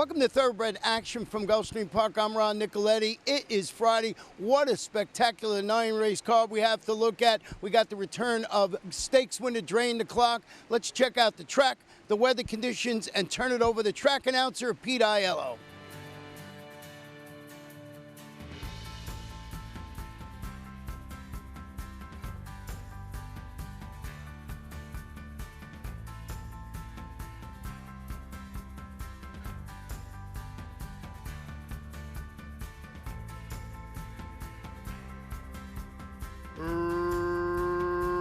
Welcome to Thoroughbred Action from Gulfstream Park. I'm Ron Nicoletti. It is Friday. What a spectacular 9-race card we have to look at. We got the return of stakes win to drain the clock. Let's check out the track, the weather conditions, and turn it over to track announcer Pete Aiello.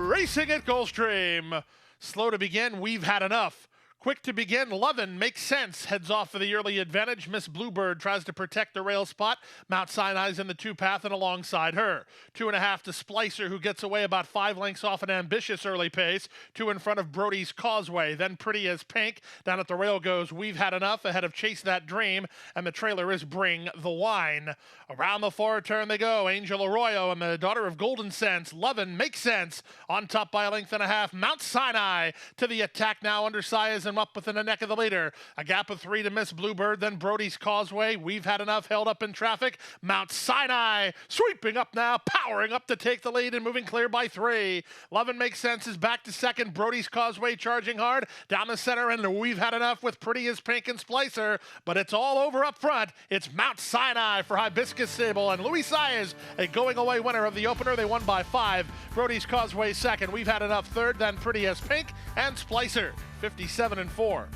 Racing at Gulfstream. Slow to begin, we've had enough. Quick to begin, Lovin makes sense. Heads off for the early advantage. Miss Bluebird tries to protect the rail spot. Mount Sinai's in the two-path and alongside her. 2.5 to Splicer, who gets away about 5 lengths off an ambitious early pace. 2 in front of Brody's Causeway. Then Pretty as Pink. Down at the rail goes We've Had Enough ahead of Chase That Dream. And the trailer is Bring the Wine. Around the forward turn they go. Angel Arroyo and the daughter of Golden Sense. Lovin makes sense. On top by 1.5 lengths. Mount Sinai to the attack now under Sias and up within the neck of the leader. A gap of 3 to Miss Bluebird, then Brody's Causeway. We've Had Enough held up in traffic. Mount Sinai sweeping up now, powering up to take the lead and moving clear by 3. Lovin Makes Sense is back to second. Brody's Causeway charging hard down the center, and We've Had Enough with Pretty as Pink and Splicer. But it's all over up front. It's Mount Sinai for Hibiscus Sable, and Louis Sias, a going away winner of the opener. They won by 5. Brody's Causeway second. We've Had Enough third, then Pretty as Pink and Splicer. 57-4.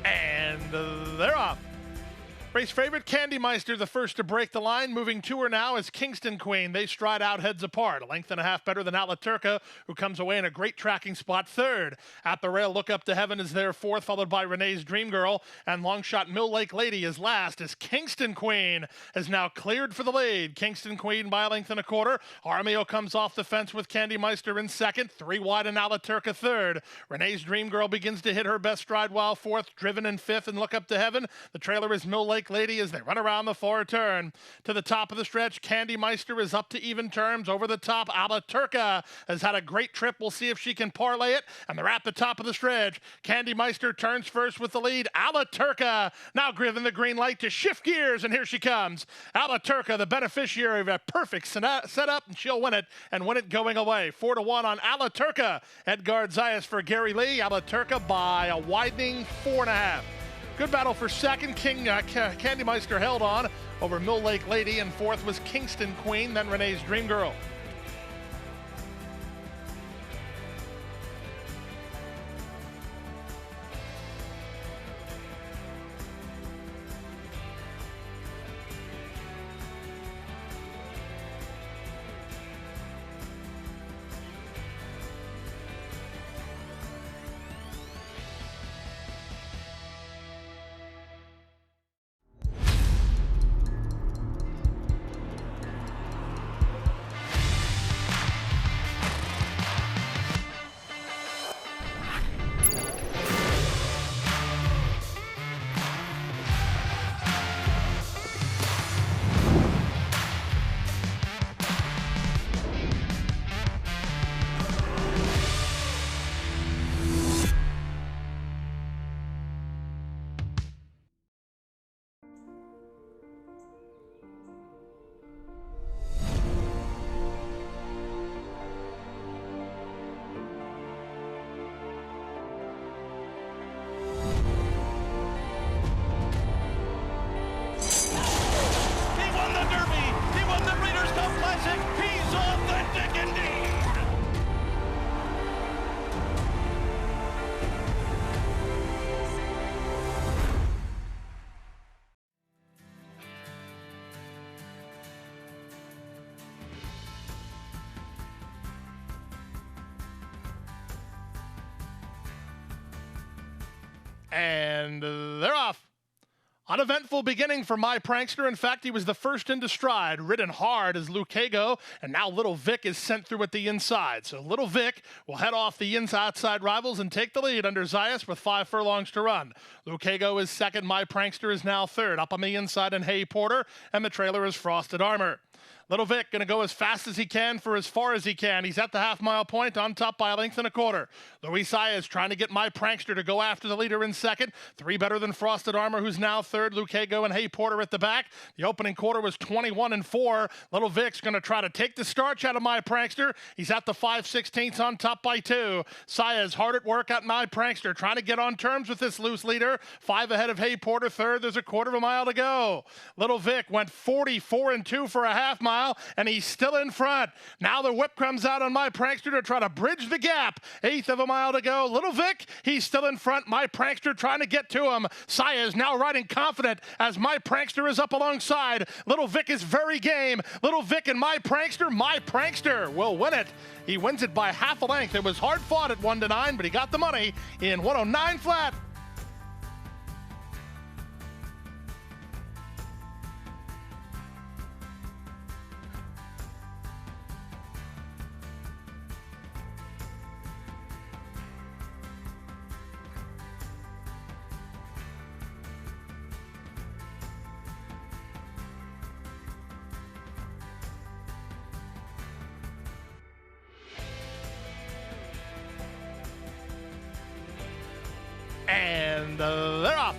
And they're off. Race favorite Candy Meister, the first to break the line. Moving to her now is Kingston Queen. They stride out heads apart. 1.5 lengths better than Atla Turca, who comes away in a great tracking spot third. At the rail, Look Up to Heaven is there fourth, followed by Renee's Dream Girl. And long shot Mill Lake Lady is last as Kingston Queen is now cleared for the lead. Kingston Queen by 1.25 lengths. Armio comes off the fence with Candy Meister in second. 3 wide and Atla Turca third. Renee's Dream Girl begins to hit her best stride while fourth. Driven in fifth and Look Up to Heaven. The trailer is Mill Lake Lady as they run around the forward turn. To the top of the stretch, Candy Meister is up to even terms. Over the top, Atla Turca has had a great trip. We'll see if she can parlay it. And they're at the top of the stretch. Candy Meister turns first with the lead. Atla Turca now given the green light to shift gears, and here she comes. Atla Turca, the beneficiary of a perfect setup, and she'll win it, and win it going away. 4-1 on Atla Turca. Edgard Zayas for Gary Lee. Atla Turca by a widening 4.5. Good battle for second. Candy Meister held on over Mill Lake Lady, and fourth was Kingston Queen, then Renee's Dream Girl. And they're off. Uneventful beginning for my prankster. In fact, he was the first into stride, ridden hard as Lucago, and now Little Vic is sent through at the inside. So Little Vic will head off the outside rivals and take the lead under Zayas with 5 furlongs to run. Lucago is second, my prankster is now third. Up on the inside and Hay Porter, and the trailer is Frosted Armor. Little Vic going to go as fast as he can for as far as he can. He's at the half-mile point, on top by a length and a quarter. Luis Zayas trying to get my prankster to go after the leader in second. 3 better than Frosted Armor, who's now third. Lucago and Hay Porter at the back. The opening quarter was 21-4. Little Vic's going to try to take the starch out of my prankster. He's at the 5/16 on top by 2. Zayas hard at work at my prankster, trying to get on terms with this loose leader. 5 ahead of Hay Porter, third. There's a quarter of a mile to go. Little Vic went 44-2 for a half mile. And he's still in front. Now the whip comes out on my prankster to try to bridge the gap. 1/8 of a mile to go. Little Vic, he's still in front. My prankster trying to get to him. Zayas now riding confident as my prankster is up alongside. Little Vic is very game. Little Vic and my prankster will win it. He wins it by half a length. It was hard fought at 1-9, but he got the money in 109 flat. And they're off.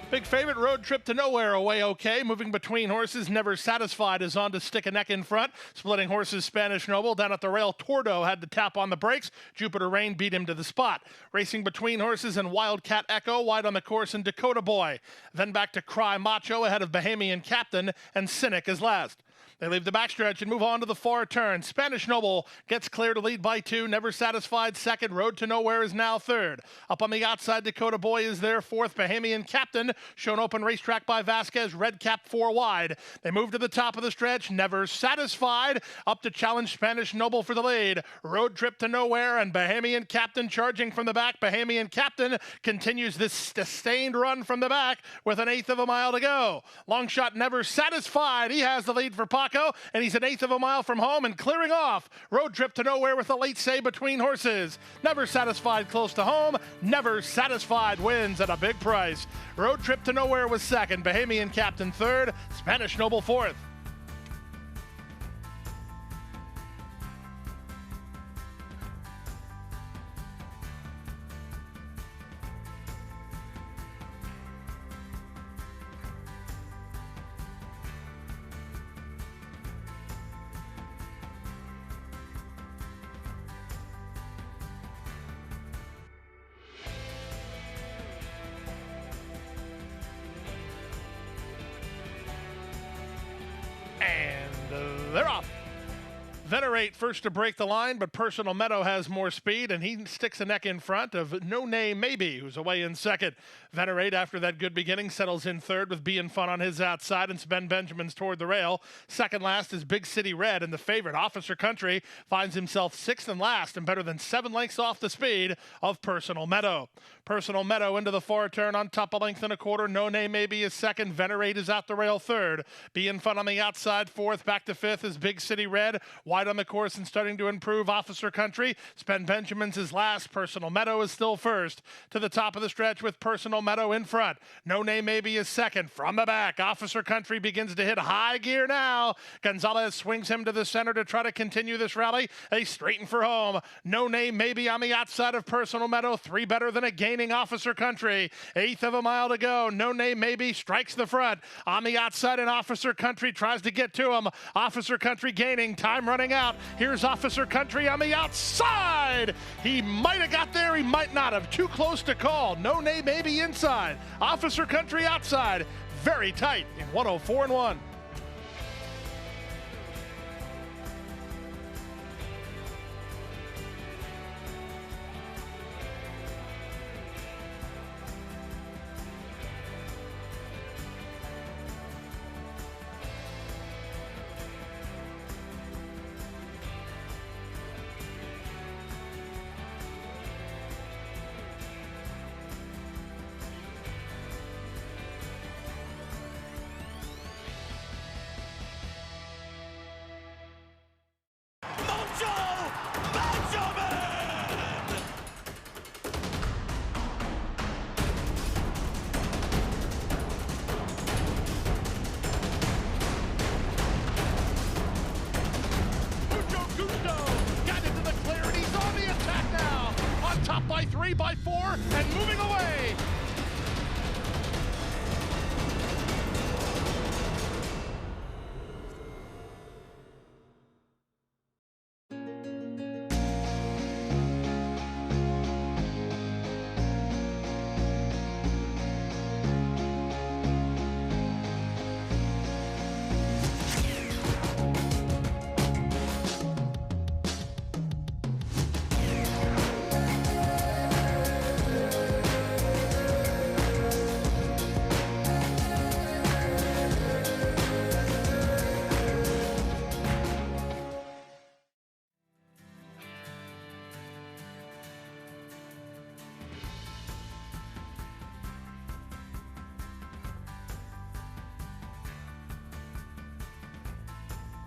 Big favorite, Road Trip to Nowhere, away okay. Moving between horses, Never Satisfied is on to stick a neck in front. Splitting horses, Spanish Noble. Down at the rail, Tordo had to tap on the brakes. Jupiter Rain beat him to the spot. Racing between horses and Wildcat Echo, wide on the course, and Dakota Boy. Then back to Cry Macho ahead of Bahamian Captain, and Cynic is last. They leave the backstretch and move on to the far turn. Spanish Noble gets clear to lead by 2. Never Satisfied second. Road to Nowhere is now third. Up on the outside, Dakota Boy is there fourth. Bahamian Captain, shown open racetrack by Vasquez. Red Cap 4 wide. They move to the top of the stretch. Never Satisfied up to challenge Spanish Noble for the lead. Road Trip to Nowhere and Bahamian Captain charging from the back. Bahamian Captain continues this sustained run from the back with 1/8 of a mile to go. Long shot, Never Satisfied. He has the lead for Paco, and he's 1/8 of a mile from home and clearing off. Road Trip to Nowhere with a late say between horses. Never Satisfied close to home. Never Satisfied wins at a big price. Road Trip to Nowhere was second. Bahamian Captain third. Spanish Noble fourth. And they're off. Venerate first to break the line, but Personal Meadow has more speed, and he sticks a neck in front of No Name Maybe, who's away in second. Venerate, after that good beginning, settles in third with Being Fun on his outside, and Sven Benjamin's toward the rail. Second last is Big City Red, and the favorite, Officer Country, finds himself sixth and last, and better than 7 lengths off the speed of Personal Meadow. Personal Meadow into the far turn on top, a length and a quarter. No Name Maybe is second. Venerate is at the rail third. Being Fun on the outside fourth. Back to fifth is Big City Red. Wide on the course and starting to improve, Officer Country. Sven Benjamin's is last. Personal Meadow is still first. To the top of the stretch with Personal Meadow in front. No Name Maybe is second. From the back, Officer Country begins to hit high gear now. Gonzalez swings him to the center to try to continue this rally. They straighten for home. No Name Maybe on the outside of Personal Meadow. 3 better than a gaining Officer Country. 1/8 of a mile to go. No Name Maybe strikes the front. On the outside, and Officer Country tries to get to him. Officer Country gaining. Time running out. Here's Officer Country on the outside. He might have got there. He might not have. Too close to call. No Name Maybe inside. Officer Country outside. Very tight in 104-1. 3 by 4 and moving away.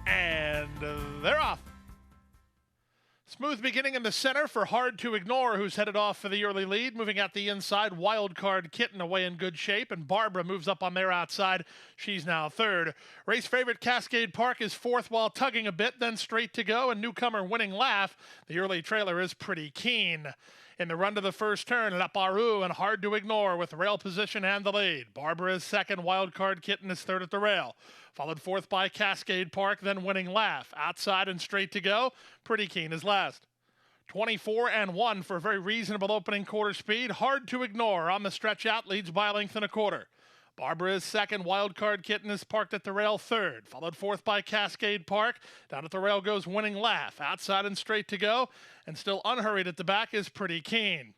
And they're off. Smooth beginning in the center for Hard to Ignore, who's headed off for the early lead. Moving out the inside, Wild Card Kitten away in good shape, and Barbara moves up on their outside. She's now third. Race favorite Cascade Park is fourth while tugging a bit, then Straight to Go, and newcomer Winning Laugh. The early trailer is Pretty Keen. In the run to the first turn, La Paru and Hard to Ignore with rail position and the lead. Barbara is second, Wild Card Kitten is third at the rail. Followed fourth by Cascade Park, then Winning Laugh. Outside and Straight to Go, Pretty Keen is last. 24 and 1 for a very reasonable opening quarter speed. Hard to Ignore on the stretch out, leads by a length and a quarter. Barbara is second, Wild Card Kitten is parked at the rail third. Followed fourth by Cascade Park. Down at the rail goes Winning Laugh. Outside and Straight to Go. And still unhurried at the back is Pretty Keen.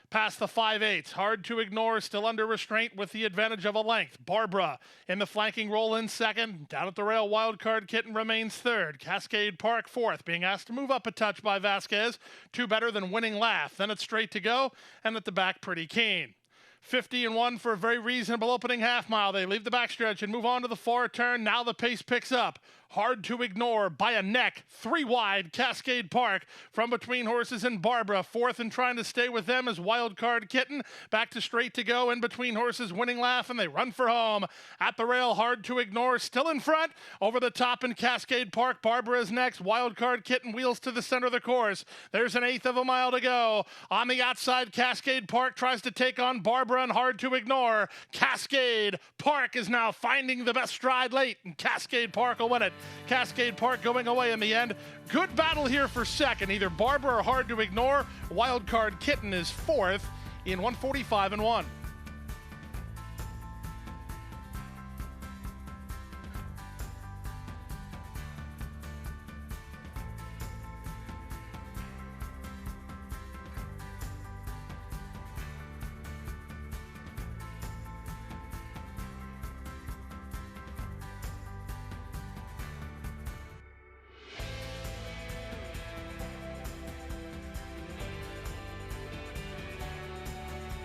Past the 5/8, Hard to Ignore, still under restraint with the advantage of a length. Barbara in the flanking roll in second. Down at the rail, Wild Card Kitten remains third. Cascade Park fourth, being asked to move up a touch by Vasquez. Two better than Winning Laugh. Then it's Straight to Go, and at the back, Pretty Keen. 50 and 1 for a very reasonable opening half mile. They leave the backstretch and move on to the far turn. Now the pace picks up. Hard to Ignore by a neck. 3 wide, Cascade Park from between horses and Barbara. Fourth and trying to stay with them is Wild Card Kitten. Back to Straight to Go in between horses, Winning Laugh, and they run for home. At the rail, Hard to Ignore still in front. Over the top in Cascade Park, Barbara is next. Wild Card Kitten wheels to the center of the course. There's an eighth of a mile to go. On the outside, Cascade Park tries to take on Barbara and Hard to Ignore. Cascade Park is now finding the best stride late, and Cascade Park will win it. Cascade Park going away in the end. Good battle here for second. Either Barbara or Hard to Ignore. Wild Card Kitten is fourth in 145 and 1.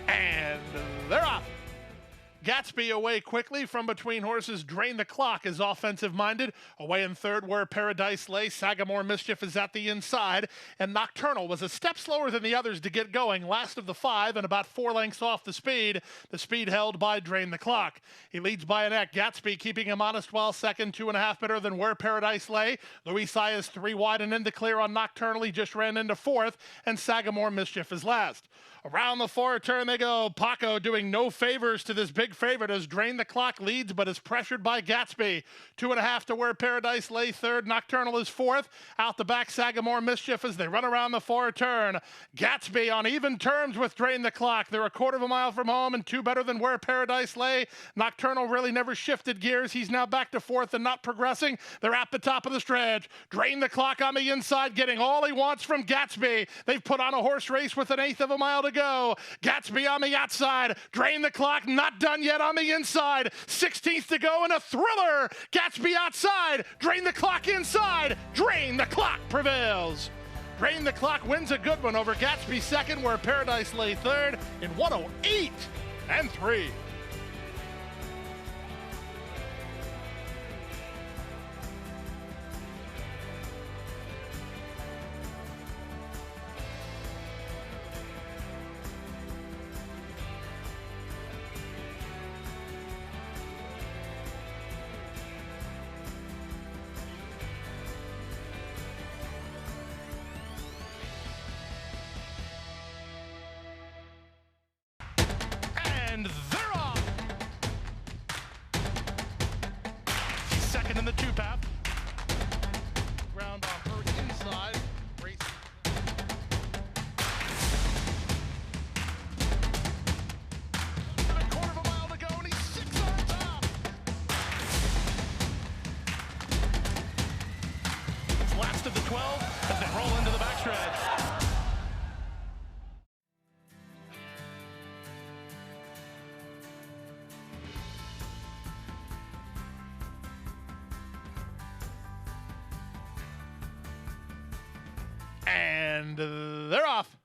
And they're off. Gatsby away quickly from between horses. Drain the Clock is offensive-minded. Away in third where Paradise Lay. Sagamore Mischief is at the inside. And Nocturnal was a step slower than the others to get going. Last of the 5 and about 4 lengths off the speed. The speed held by Drain the Clock. He leads by a neck. Gatsby keeping him honest while second. 2.5 better than where Paradise Lay. Louis Sai is 3 wide and in the clear on Nocturnal. He just ran into fourth. And Sagamore Mischief is last. Around the far turn they go. Paco doing no favors to this big favorite as Drain the Clock leads but is pressured by Gatsby. 2.5 to where Paradise Lay third. Nocturnal is fourth. Out the back, Sagamore Mischief as they run around the far turn. Gatsby on even terms with Drain the Clock. They're a quarter of a mile from home and 2 better than where Paradise Lay. Nocturnal really never shifted gears. He's now back to fourth and not progressing. They're at the top of the stretch. Drain the Clock on the inside, getting all he wants from Gatsby. They've put on a horse race with an eighth of a mile to go. Gatsby on the outside. Drain the Clock, not done yet on the inside. 16th to go in a thriller. Gatsby outside. Drain the Clock inside. Drain the Clock prevails. Drain the Clock wins a good one over Gatsby second, where Paradise Lay third in 108 and 3. second in the two-path. Ground on her inside. Race. A quarter of a mile to go, and he's 6 on top. It's last of the 12 as they roll into the backstretch. And they're off.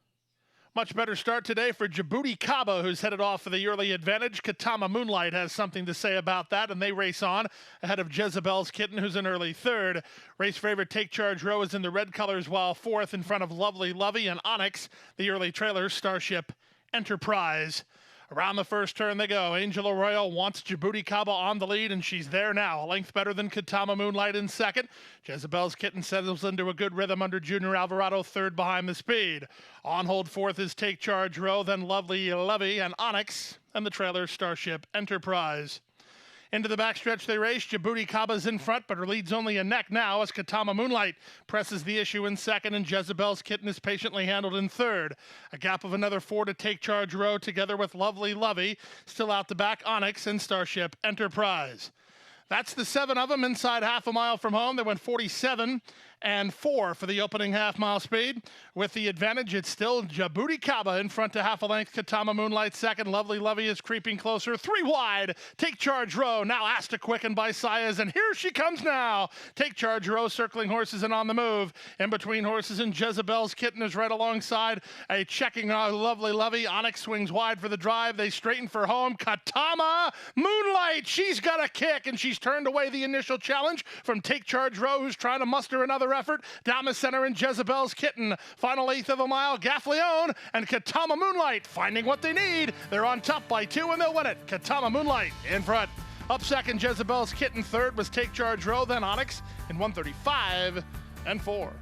Much better start today for Djibouti Kaba, who's headed off for the early advantage. Katama Moonlight has something to say about that, and they race on ahead of Jezebel's Kitten, who's in early third. Race favorite Take Charge Row is in the red colors, while fourth in front of Lovely Lovey and Onyx. The early trailer, Starship Enterprise. Around the first turn they go. Angel Arroyo wants Djibouti Kaba on the lead, and she's there now. A length better than Katama Moonlight in second. Jezebel's Kitten settles into a good rhythm under Junior Alvarado, third behind the speed. On hold fourth is Take Charge Row, then Lovely Lovey and Onyx, and the trailer Starship Enterprise. Into the backstretch they race. Djibouti Kaba's in front, but her lead's only a neck now as Katama Moonlight presses the issue in second, and Jezebel's Kitten is patiently handled in third. A gap of another 4 to Take Charge Row, together with Lovely Lovey. Still out the back, Onyx and Starship Enterprise. That's the 7 of them inside half a mile from home. They went 47 and 4 for the opening half-mile speed. With the advantage, it's still Djibouti Kaba in front to half a length. Katama Moonlight second. Lovely Lovey is creeping closer. 3 wide. Take Charge Row now asked to quicken by Sayas, and here she comes now. Take Charge Row circling horses and on the move. In between horses, and Jezebel's Kitten is right alongside. A checking Lovely Lovey. Onyx swings wide for the drive. They straighten for home. Katama Moonlight. She's got a kick, and she's turned away the initial challenge from Take Charge Row, who's trying to muster another effort. Down the center in Jezebel's Kitten. Final eighth of a mile, Gaffleone and Katama Moonlight finding what they need. They're on top by 2 and they'll win it. Katama Moonlight in front. Up second, Jezebel's Kitten. Third was Take Charge Row, then Onyx in 1:35 and 4.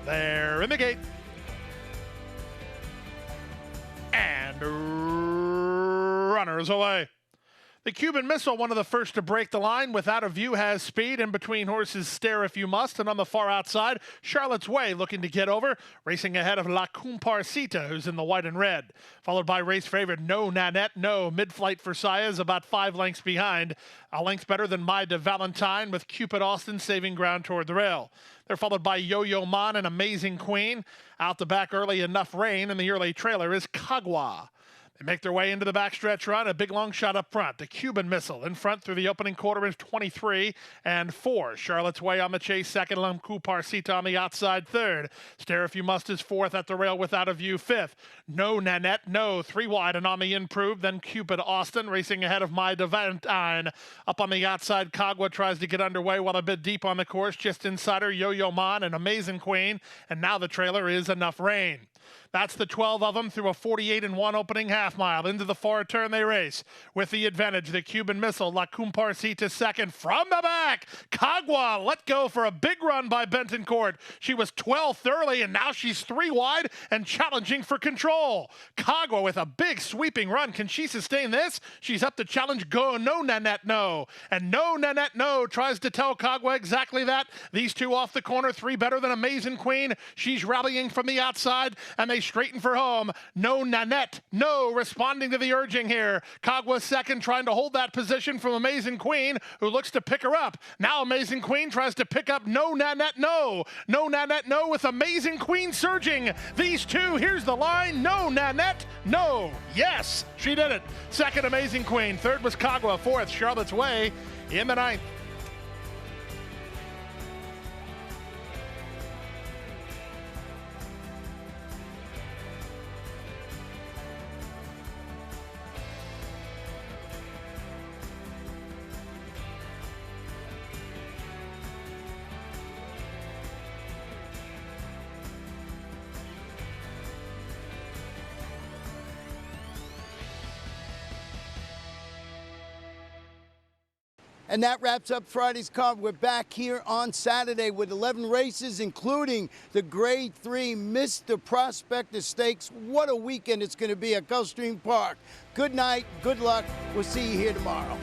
They're in the gate. And runners away. The Cuban Missile, one of the first to break the line, without a view, has speed. In between horses, Stare If You Must. And on the far outside, Charlotte's Way looking to get over, racing ahead of La Comparsita, who's in the white and red. Followed by race favorite No Nanette No. Mid-flight for Sayas, about 5 lengths behind. A length better than My de Valentine, with Cupid Austin saving ground toward the rail. They're followed by Yo-Yo Man and Amazing Queen. Out the back early, Enough Rain, and the early trailer is Kagwa. They make their way into the backstretch run, a big long shot up front. The Cuban Missile in front through the opening quarter is 23 and 4. Charlotte's Way on the chase second. Lamku Parsita on the outside third. Stare If You Must is fourth at the rail without a view fifth. No Nanette No. 3 wide and on the improved. Then Cupid Austin racing ahead of My de Valentine. Up on the outside, Kagwa tries to get underway while a bit deep on the course. Just inside her, Yo-Yo Man and Amazing Queen. And now the trailer is Enough Rain. That's the 12 of them through a 48 and 1 opening half mile. Into the far turn they race. With the advantage, the Cuban Missile, La Comparsita second. From the back, Kagwa let go for a big run by Bentoncourt. She was 12th early, and now she's 3 wide and challenging for control. Kagwa with a big sweeping run. Can she sustain this? She's up to challenge Go No Nanette No. And No Nanette No tries to tell Kagwa exactly that. These two off the corner, 3 better than Amazing Queen. She's rallying from the outside, and they straighten for home. No Nanette No responding to the urging here. Kagwa second, trying to hold that position from Amazing Queen, who looks to pick her up. Now Amazing Queen tries to pick up No Nanette No. No Nanette No with Amazing Queen surging. These two, here's the line. No Nanette No. Yes, she did it. Second, Amazing Queen. Third was Kagwa. Fourth, Charlotte's Way in the 9th. And that wraps up Friday's card. We're back here on Saturday with 11 races, including the Grade 3 Mr. Prospector Stakes. What a weekend it's going to be at Gulfstream Park. Good night, good luck. We'll see you here tomorrow.